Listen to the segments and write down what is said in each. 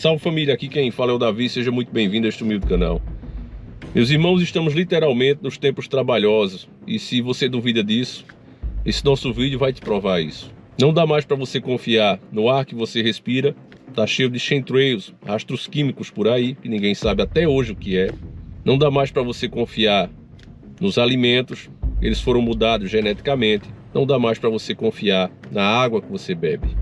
Salve família, aqui quem fala é o Davi, seja muito bem-vindo a este humilde canal. Meus irmãos, estamos literalmente nos tempos trabalhosos e se você duvida disso, esse nosso vídeo vai te provar isso. Não dá mais para você confiar no ar que você respira, tá cheio de chemtrails, rastros químicos por aí, que ninguém sabe até hoje o que é. Não dá mais para você confiar nos alimentos, eles foram mudados geneticamente. Não dá mais para você confiar na água que você bebe,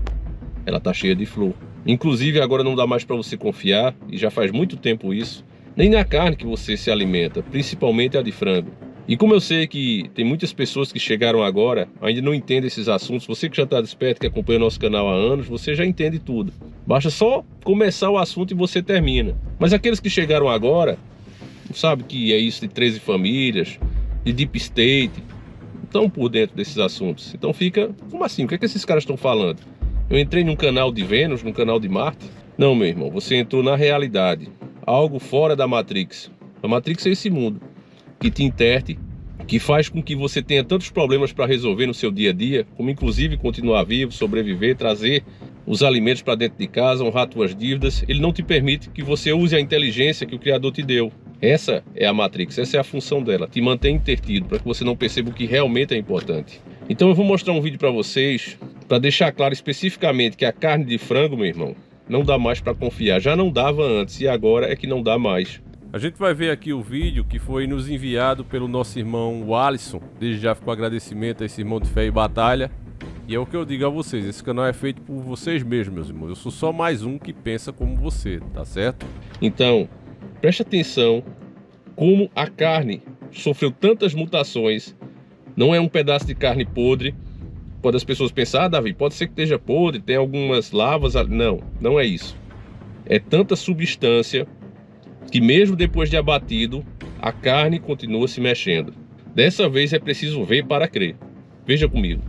ela tá cheia de flúor. Inclusive agora não dá mais para você confiar, e já faz muito tempo isso, nem na carne que você se alimenta, principalmente a de frango. E como eu sei que tem muitas pessoas que chegaram agora, ainda não entendem esses assuntos, você que já está desperto, que acompanha o nosso canal há anos, você já entende tudo. Basta só começar o assunto e você termina. Mas aqueles que chegaram agora, não sabem que é isso de 13 famílias, de Deep State, estão por dentro desses assuntos. Então fica, como assim? O que é que esses caras estão falando? Eu entrei num canal de Vênus, num canal de Marte? Não, meu irmão, você entrou na realidade. Algo fora da Matrix. A Matrix é esse mundo que te interte, que faz com que você tenha tantos problemas para resolver no seu dia a dia, como inclusive continuar vivo, sobreviver, trazer os alimentos para dentro de casa, honrar suas dívidas. Ele não te permite que você use a inteligência que o Criador te deu. Essa é a Matrix, essa é a função dela, te mantém intertido, para que você não perceba o que realmente é importante. Então eu vou mostrar um vídeo para vocês, para deixar claro especificamente que a carne de frango, meu irmão, não dá mais para confiar. Já não dava antes e agora é que não dá mais. A gente vai ver aqui o vídeo que foi nos enviado pelo nosso irmão Alisson. Desde já ficou agradecimento a esse irmão de fé e batalha. E é o que eu digo a vocês, esse canal é feito por vocês mesmos, meus irmãos. Eu sou só mais um que pensa como você, tá certo? Então, preste atenção como a carne sofreu tantas mutações. Não é um pedaço de carne podre. Pode as pessoas pensar, Davi, pode ser que esteja podre, tem algumas lavas. Não, não é isso. É tanta substância que mesmo depois de abatido, a carne continua se mexendo. Dessa vez é preciso ver para crer. Veja comigo.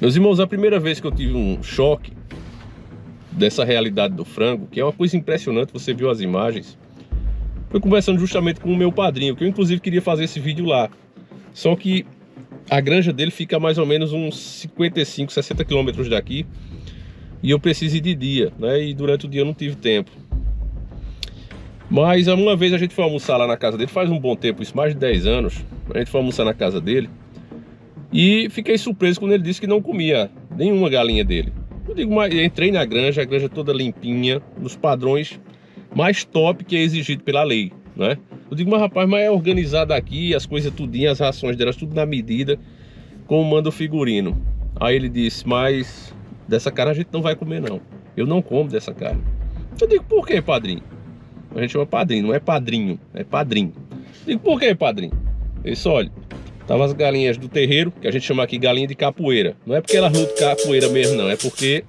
Meus irmãos, a primeira vez que eu tive um choque dessa realidade do frango, que é uma coisa impressionante, você viu as imagens, foi conversando justamente com o meu padrinho, que eu inclusive queria fazer esse vídeo lá. Só que a granja dele fica a mais ou menos uns 55, 60 quilômetros daqui, e eu preciso ir de dia, né? E durante o dia eu não tive tempo. Mas uma vez a gente foi almoçar lá na casa dele, faz um bom tempo, isso mais de 10 anos, a gente foi almoçar na casa dele, e fiquei surpreso quando ele disse que não comia nenhuma galinha dele. Eu digo, mas entrei na granja, a granja toda limpinha, nos padrões mais top que é exigido pela lei, né? Eu digo, mas rapaz, mas é organizado aqui, as coisas tudinho, as rações delas, tudo na medida, como manda o figurino. Aí ele disse, mas dessa carne a gente não vai comer não. Eu não como dessa carne. Eu digo, por que, padrinho? A gente chama padrinho, não é padrinho, é padrinho. Eu digo, por que, padrinho? Ele disse, olha, tava as galinhas do terreiro, que a gente chama aqui galinha de capoeira. Não é porque elas lutam capoeira mesmo, não. É porque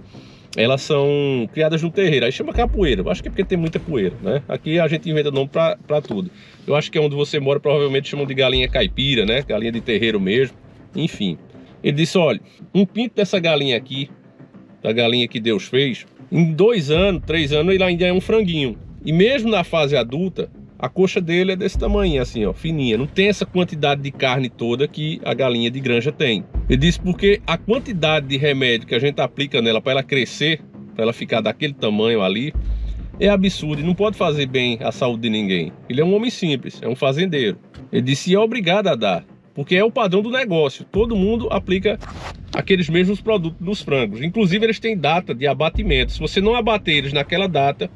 elas são criadas no terreiro. Aí chama capoeira. Eu acho que é porque tem muita poeira, né? Aqui a gente inventa nome pra tudo. Eu acho que é onde você mora, provavelmente chamam de galinha caipira, né? Galinha de terreiro mesmo. Enfim. Ele disse, olha, um pinto dessa galinha aqui, da galinha que Deus fez, em 2 anos, 3 anos, ele ainda é um franguinho. E mesmo na fase adulta, a coxa dele é desse tamanho, assim, ó, fininha. Não tem essa quantidade de carne toda que a galinha de granja tem. Ele disse porque a quantidade de remédio que a gente aplica nela para ela crescer, para ela ficar daquele tamanho ali, é absurdo e não pode fazer bem à saúde de ninguém. Ele é um homem simples, é um fazendeiro. Ele disse, e é obrigado a dar, porque é o padrão do negócio. Todo mundo aplica aqueles mesmos produtos dos frangos. Inclusive eles têm data de abatimento. Se você não abater eles naquela data,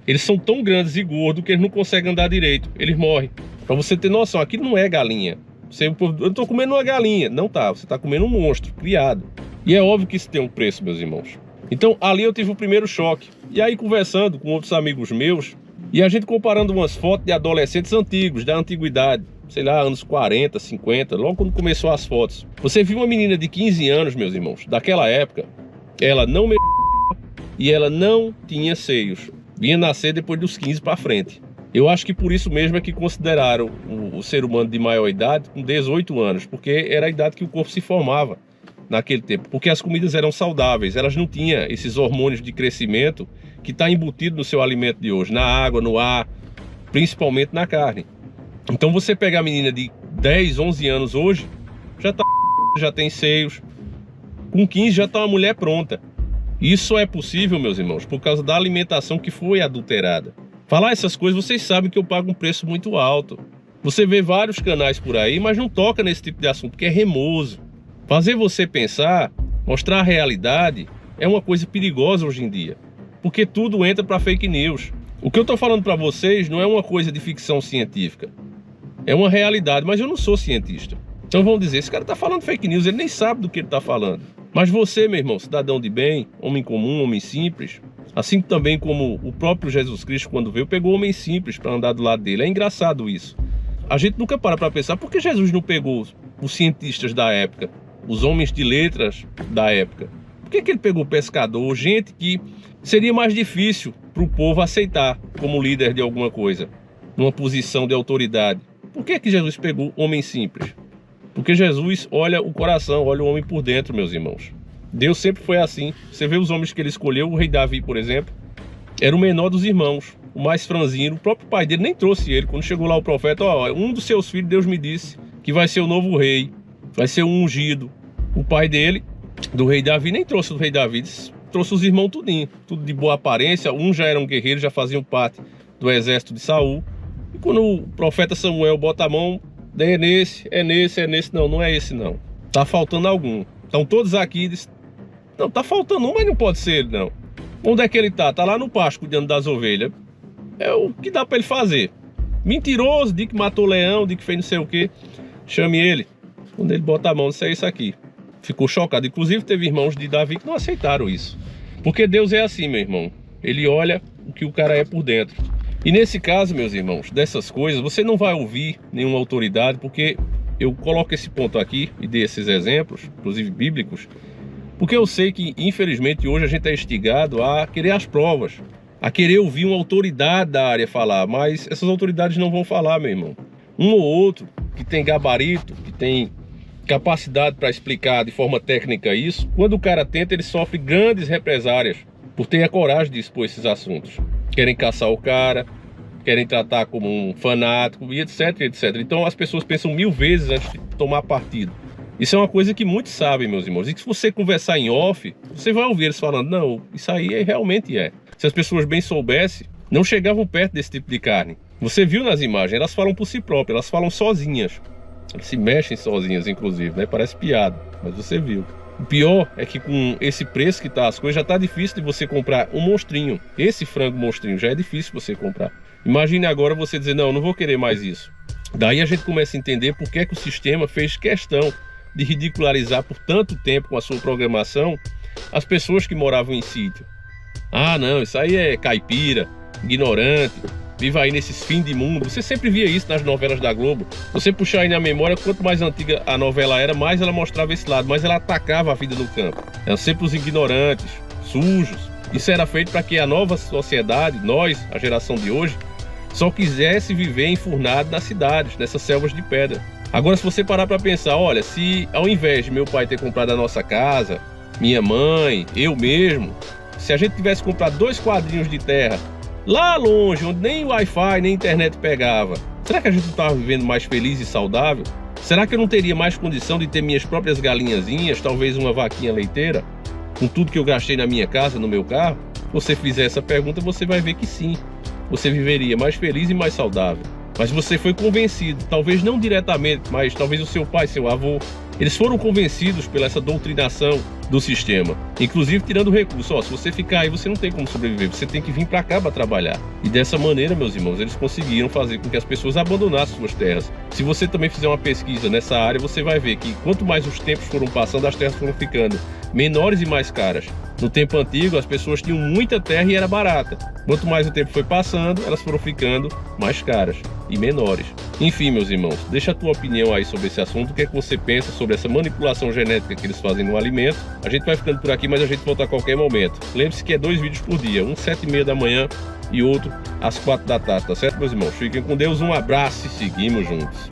eles são tão grandes e gordos que eles não conseguem andar direito, eles morrem. Para você ter noção, aquilo não é galinha. Eu estou comendo uma galinha. Não tá, você está comendo um monstro criado. E é óbvio que isso tem um preço, meus irmãos. Então ali eu tive o primeiro choque. E aí conversando com outros amigos meus, e a gente comparando umas fotos de adolescentes antigos, da antiguidade, sei lá, anos 40, 50, logo quando começou as fotos. Você viu uma menina de 15 anos, meus irmãos, daquela época, ela não e ela não tinha seios. Vinha nascer depois dos 15 para frente. Eu acho que por isso mesmo é que consideraram o ser humano de maior idade com 18 anos, porque era a idade que o corpo se formava naquele tempo, porque as comidas eram saudáveis, elas não tinham esses hormônios de crescimento que está embutido no seu alimento de hoje, na água, no ar, principalmente na carne. Então você pega a menina de 10, 11 anos hoje, já tem seios, com 15 já está uma mulher pronta. Isso é possível, meus irmãos, por causa da alimentação que foi adulterada. Falar essas coisas, vocês sabem que eu pago um preço muito alto. Você vê vários canais por aí, mas não toca nesse tipo de assunto, porque é remoso. Fazer você pensar, mostrar a realidade, é uma coisa perigosa hoje em dia. Porque tudo entra para fake news. O que eu estou falando para vocês não é uma coisa de ficção científica. É uma realidade, mas eu não sou cientista. Então vão dizer, esse cara está falando fake news, ele nem sabe do que ele está falando. Mas você, meu irmão, cidadão de bem, homem comum, homem simples, assim também como o próprio Jesus Cristo, quando veio, pegou homem simples para andar do lado dele. É engraçado isso. A gente nunca para pensar, por que Jesus não pegou os cientistas da época, os homens de letras da época? Por que ele pegou pescador, gente que seria mais difícil para o povo aceitar como líder de alguma coisa, numa posição de autoridade? Por que Jesus pegou homem simples? Porque Jesus olha o coração, olha o homem por dentro, meus irmãos. Deus sempre foi assim. Você vê os homens que ele escolheu, o rei Davi, por exemplo, era o menor dos irmãos, o mais franzino. O próprio pai dele nem trouxe ele. Quando chegou lá o profeta, ó, um dos seus filhos, Deus me disse que vai ser o novo rei, vai ser o ungido. O pai dele, do rei Davi, nem trouxe o rei Davi, trouxe os irmãos tudinho, tudo de boa aparência. Um já era um guerreiro, já faziam parte do exército de Saul. E quando o profeta Samuel bota a mão, é nesse, não é esse não. Tá faltando algum. Estão todos aqui, não, tá faltando um, mas não pode ser ele não. Onde é que ele tá? Tá lá no pasto cuidando das ovelhas. É o que dá para ele fazer. Mentiroso, de que matou leão, de que fez não sei o que. Chame ele. Quando ele bota a mão, isso é isso aqui. Ficou chocado. Inclusive teve irmãos de Davi que não aceitaram isso. Porque Deus é assim, meu irmão. Ele olha o que o cara é por dentro. E nesse caso, meus irmãos, dessas coisas, você não vai ouvir nenhuma autoridade, porque eu coloco esse ponto aqui e dei esses exemplos, inclusive bíblicos, porque eu sei que, infelizmente, hoje a gente é instigado a querer as provas, a querer ouvir uma autoridade da área falar, mas essas autoridades não vão falar, meu irmão. Um ou outro que tem gabarito, que tem capacidade para explicar de forma técnica isso, quando o cara tenta, ele sofre grandes represárias por ter a coragem de expor esses assuntos. Querem caçar o cara, querem tratar como um fanático e etc, etc. Então as pessoas pensam 1000 vezes antes de tomar partido. Isso é uma coisa que muitos sabem, meus irmãos. E que se você conversar em off, você vai ouvir eles falando, não, isso aí realmente é. Se as pessoas bem soubessem, não chegavam perto desse tipo de carne. Você viu nas imagens, elas falam por si próprias, elas falam sozinhas. Elas se mexem sozinhas, inclusive, né? Parece piada, mas você viu. O pior é que com esse preço que tá as coisas, já tá difícil de você comprar um monstrinho. Esse frango monstrinho já é difícil você comprar. Imagine agora você dizer, não vou querer mais isso. Daí a gente começa a entender por que o sistema fez questão de ridicularizar por tanto tempo com a sua programação as pessoas que moravam em sítio. Ah, não, isso aí é caipira, ignorante, vive aí nesses fins de mundo. Você sempre via isso nas novelas da Globo. Você puxar aí na memória, quanto mais antiga a novela era, mais ela mostrava esse lado, mais ela atacava a vida no campo. Eram sempre os ignorantes, sujos. Isso era feito para que a nova sociedade, nós, a geração de hoje, só quisesse viver enfurnado nas cidades, nessas selvas de pedra. Agora, se você parar para pensar, olha, se ao invés de meu pai ter comprado a nossa casa, minha mãe, eu mesmo, se a gente tivesse comprado 2 quadrinhos de terra lá longe, onde nem Wi-Fi, nem internet pegava, será que a gente não estava vivendo mais feliz e saudável? Será que eu não teria mais condição de ter minhas próprias galinhazinhas, talvez uma vaquinha leiteira, com tudo que eu gastei na minha casa, no meu carro? Se você fizer essa pergunta, você vai ver que sim, você viveria mais feliz e mais saudável. Mas você foi convencido, talvez não diretamente, mas talvez o seu pai, seu avô, Eles foram convencidos pela essa doutrinação do sistema, inclusive tirando o recurso. Se você ficar aí, você não tem como sobreviver, você tem que vir para cá para trabalhar. E dessa maneira, meus irmãos, eles conseguiram fazer com que as pessoas abandonassem suas terras. Se você também fizer uma pesquisa nessa área, você vai ver que quanto mais os tempos foram passando, as terras foram ficando menores e mais caras. No tempo antigo, as pessoas tinham muita terra e era barata. Quanto mais o tempo foi passando, elas foram ficando mais caras e menores. Enfim, meus irmãos, deixa a tua opinião aí sobre esse assunto. O que é que você pensa sobre essa manipulação genética que eles fazem no alimento? A gente vai ficando por aqui, mas a gente volta a qualquer momento. Lembre-se que é 2 vídeos por dia, um 7h30 da manhã e outro às 4 da tarde, tá certo, meus irmãos? Fiquem com Deus, um abraço e seguimos juntos.